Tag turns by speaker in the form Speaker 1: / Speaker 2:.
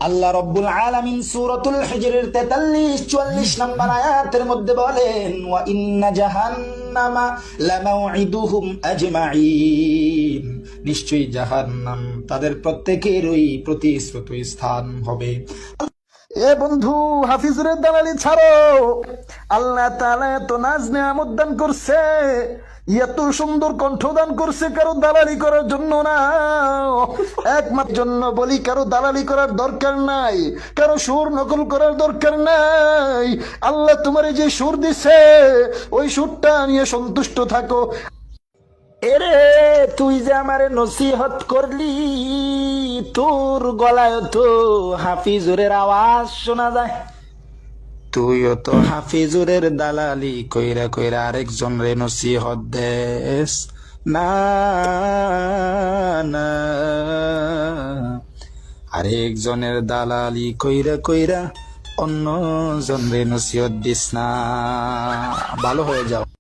Speaker 1: আল্লাহ রব্বুল আলামিন সূরাতুল হিজরের 43-44 নম্বর আয়াতের মধ্যে বলেন, ওয়া ইন্না জাহান্নামা লামাউইদুহুম আজমাইন, নিশ্চয়ই জাহান্নাম তাদের প্রত্যেকেরই প্রতিশ্রুত স্থান হবে।
Speaker 2: এ বন্ধু, হাফিজুরের দালালি ছাড়ো। আল্লাহ তাআলা এত নাজ নেয়ামত দান করছে, এত সুন্দর কণ্ঠ দান করছে, কারো দালালি করার জন্য না, একমাত্র জন্য বলি, কারো দালালি করার দরকার নাই, কারো সুর নকল করার দরকার নাই। আল্লাহ তোমারে যে সুর দিছে ওই সুরটা নিয়ে সন্তুষ্ট থাকো।
Speaker 1: এরে, তুই যে আমারে নসিহত করলি, তোর গলায় তো হাফিজুরের আওয়াজ শোনা যায়। তুইও তো হাফিজুরের দালালি কইরা কইরা আরেকজন রে নসিহত দেস না, না, আরেকজনের দালালি কইরা কইরা অন্য জন রে নসিহত দিস না। ভালো হয়ে যাও।